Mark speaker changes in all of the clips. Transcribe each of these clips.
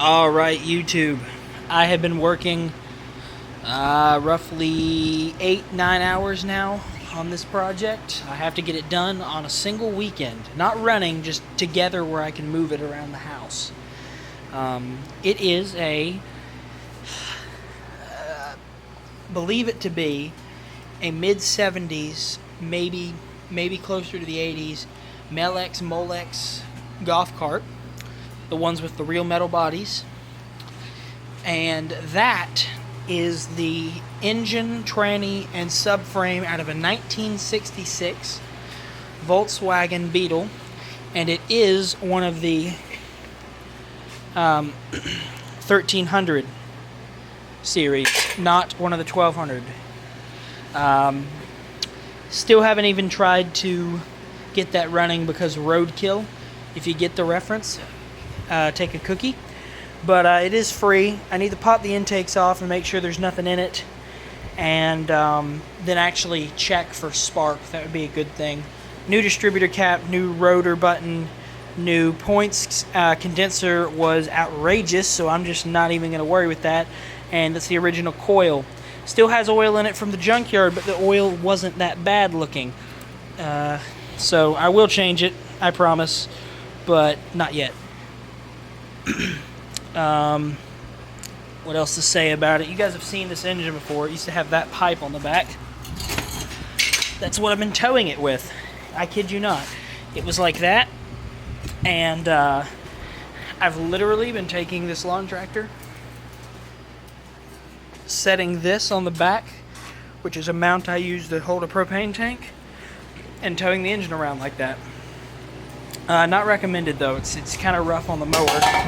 Speaker 1: Alright, YouTube. I have been working roughly 8-9 hours now on this project. I have to get it done on a single weekend. Not running, just together where I can move it around the house. It is believe it to be, a mid-70s, maybe closer to the 80s, Melex Molex golf cart. The ones with the real metal bodies. And that is the engine, tranny, and subframe out of a 1966 Volkswagen Beetle. And it is one of the 1300 series, not one of the 1200. Still haven't even tried to get that running because roadkill, if you get the reference. Take a cookie, but it is free. I need to pop the intakes off and make sure there's nothing in it, and then actually check for spark. That would be a good thing. New distributor cap, new rotor button, new points. Condenser was outrageous, so I'm just not even going to worry with that. And that's the original coil. Still has oil in it from the junkyard, but the oil wasn't that bad looking. So I will change it, I promise, but not yet. What else to say about it? You guys have seen this engine before. It used to have that pipe on the back. That's what I've been towing it with. I kid you not. It was like that, and I've literally been taking this lawn tractor, setting this on the back, which is a mount I use to hold a propane tank, and towing the engine around like that. Not recommended though. It's kind of rough on the mower.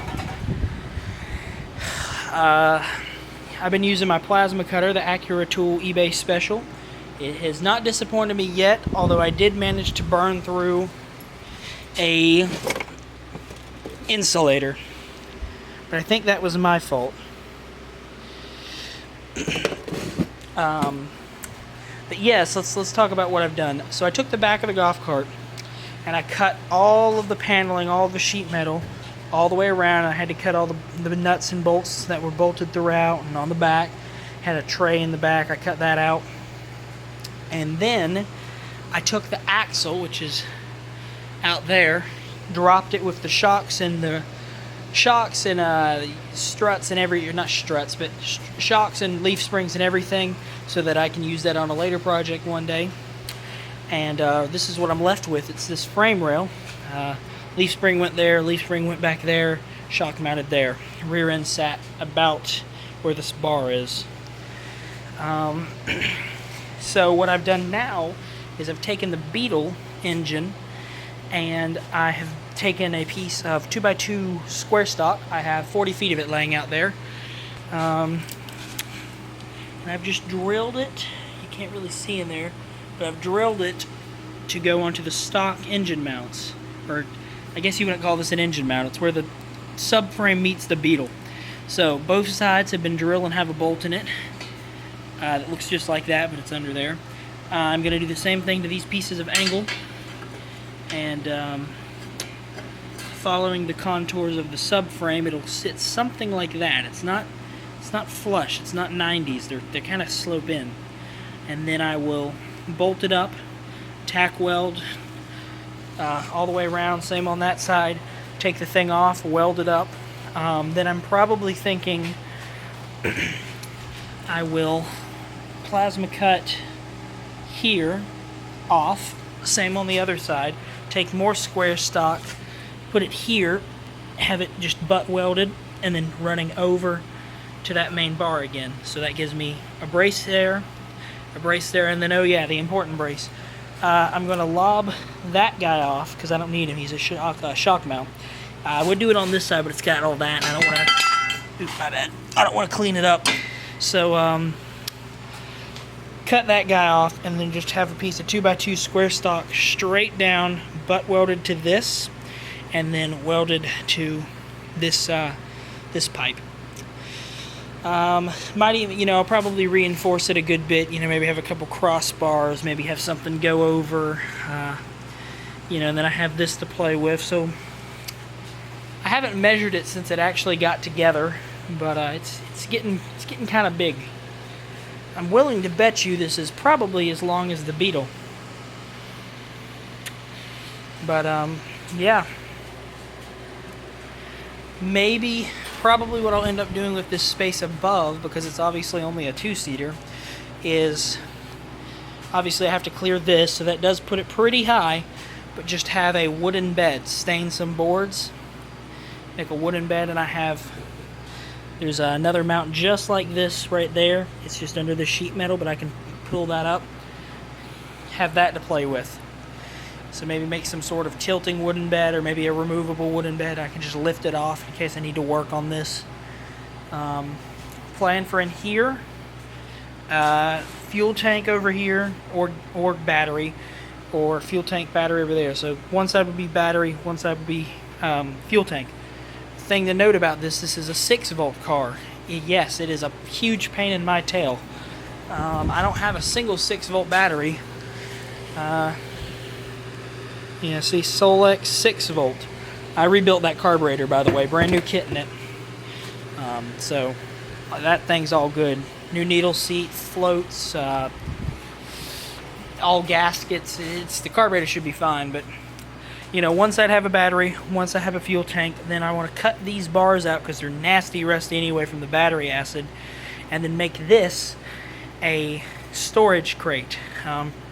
Speaker 1: I've been using my plasma cutter, the Acura Tool eBay Special. It has not disappointed me yet, although I did manage to burn through a insulator. But I think that was my fault. But yes, let's talk about what I've done. So I took the back of the golf cart and I cut all of the paneling, all of the sheet metal, all the way around. I had to cut all the nuts and bolts that were bolted throughout and on the back. Had a tray in the back. I cut that out. And then I took the axle, which is out there, dropped it with the shocks and struts and not struts, but shocks and leaf springs and everything, so that I can use that on a later project one day. And this is what I'm left with. It's this frame rail. Leaf spring went there, leaf spring went back there, shock mounted there. Rear end sat about where this bar is. So what I've done now is I've taken the Beetle engine and I have taken a piece of 2x2 square stock. I have 40 feet of it laying out there. And I've just drilled it. You can't really see in there, but I've drilled it to go onto the stock engine mounts. Or I guess you wouldn't call this an engine mount. It's where the subframe meets the Beetle. So both sides have been drilled and have a bolt in it. That looks just like that, but it's under there. I'm going to do the same thing to these pieces of angle. And following the contours of the subframe, it'll sit something like that. It's not flush. It's not 90s. They kind of slope in. And then I will bolt it up, tack weld all the way around. Same on that side. Take the thing off, weld it up. Then I'm probably thinking I will plasma cut here off. Same on the other side. Take more square stock, put it here, have it just butt welded, and then running over to that main bar again. So that gives me a brace there, and then, oh yeah, the important brace. I'm going to lob that guy off because I don't need him. He's a shock mount. I would do it on this side, but it's got all that, and I don't want to. Oops, my bad. I don't want to clean it up. So cut that guy off, and then just have a piece of 2x2 square stock straight down, butt welded to this, and then welded to this this pipe. Might even, I'll probably reinforce it a good bit, maybe have a couple crossbars, maybe have something go over, and then I have this to play with. So I haven't measured it since it actually got together, but it's getting kind of big. I'm willing to bet you this is probably as long as the Beetle. But yeah. Maybe, probably what I'll end up doing with this space above, because it's obviously only a 2-seater, is obviously I have to clear this, so that does put it pretty high, but just have a wooden bed, stain some boards, make a wooden bed, and there's another mount just like this right there. It's just under the sheet metal, but I can pull that up, have that to play with. So maybe make some sort of tilting wooden bed, or maybe a removable wooden bed. I can just lift it off in case I need to work on this. Plan for in here, fuel tank over here, or battery, or fuel tank, battery over there. So one side would be battery, one side would be fuel tank. Thing to note about this is a 6-volt car. Yes, it is a huge pain in my tail. I don't have a single 6-volt battery. Yeah, see, Solex 6-volt. I rebuilt that carburetor, by the way, brand new kit in it. So that thing's all good. New needle seat, floats, all gaskets. The carburetor should be fine, but you know, once I have a battery, once I have a fuel tank, then I want to cut these bars out because they're nasty, rusty anyway from the battery acid, and then make this a storage crate.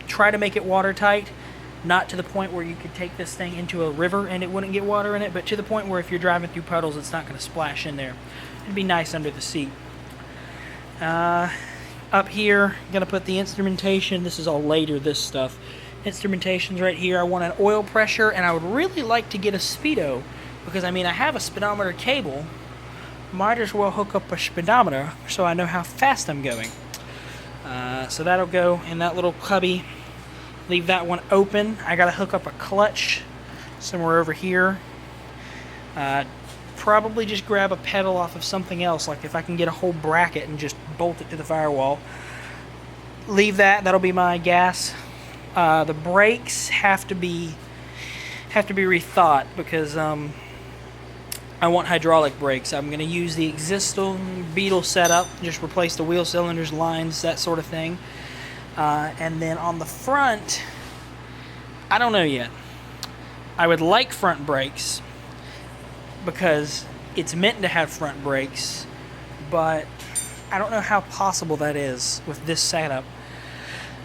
Speaker 1: Try to make it watertight. Not to the point where you could take this thing into a river and it wouldn't get water in it, but to the point where if you're driving through puddles, it's not going to splash in there. It'd be nice under the seat. Up here, I'm going to put the instrumentation. This is all later, this stuff. Instrumentation's right here. I want an oil pressure, and I would really like to get a speedo, because I mean, I have a speedometer cable. Might as well hook up a speedometer so I know how fast I'm going. So that'll go in that little cubby. Leave that one open. I gotta hook up a clutch somewhere over here. Probably just grab a pedal off of something else, like if I can get a whole bracket and just bolt it to the firewall. Leave that. That'll be my gas. The brakes have to be rethought, because I want hydraulic brakes. I'm gonna use the existing Beetle setup. Just replace the wheel cylinders, lines, that sort of thing. And then on the front, I don't know yet. I would like front brakes because it's meant to have front brakes, but I don't know how possible that is with this setup.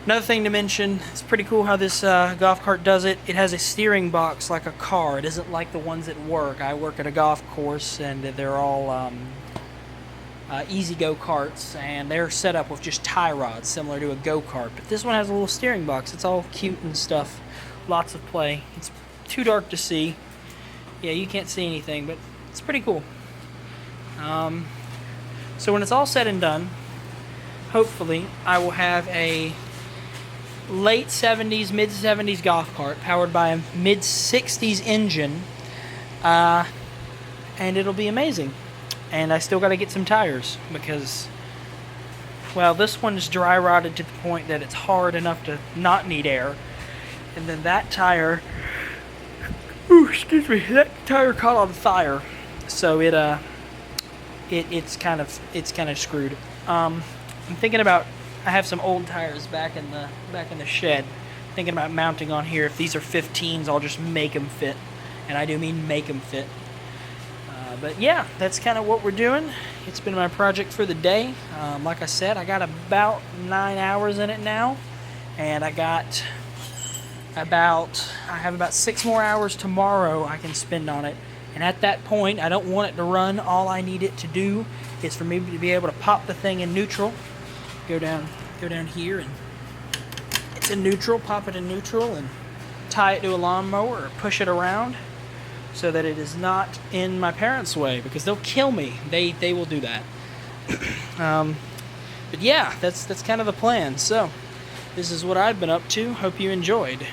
Speaker 1: Another thing to mention, it's pretty cool how this golf cart does it. It has a steering box like a car. It isn't like the ones at work. I work at a golf course, and they're all easy go-karts, and they're set up with just tie rods similar to a go-kart, but this one has a little steering box. It's all cute and stuff, lots of play. It's too dark to see. Yeah, you can't see anything, but it's pretty cool. So when it's all said and done, hopefully I will have a late 70s, mid 70s golf cart powered by a mid 60s engine, and it'll be amazing. And I still got to get some tires, because, well, this one's dry rotted to the point that it's hard enough to not need air. And then that tire, that tire caught on fire, so it's kind of screwed. I'm thinking about, I have some old tires back in the shed. Thinking about mounting on here. If these are 15s, I'll just make them fit, and I do mean make them fit. But yeah, that's kind of what we're doing. It's been my project for the day. Like I said, I got about 9 hours in it now, and I have about 6 more hours tomorrow I can spend on it. And at that point, I don't want it to run. All I need it to do is for me to be able to pop the thing in neutral. Go down here, and it's in neutral. Pop it in neutral and tie it to a lawnmower or push it around, so that it is not in my parents' way, because they'll kill me. They will do that. But yeah, that's kind of the plan. So this is what I've been up to. Hope you enjoyed.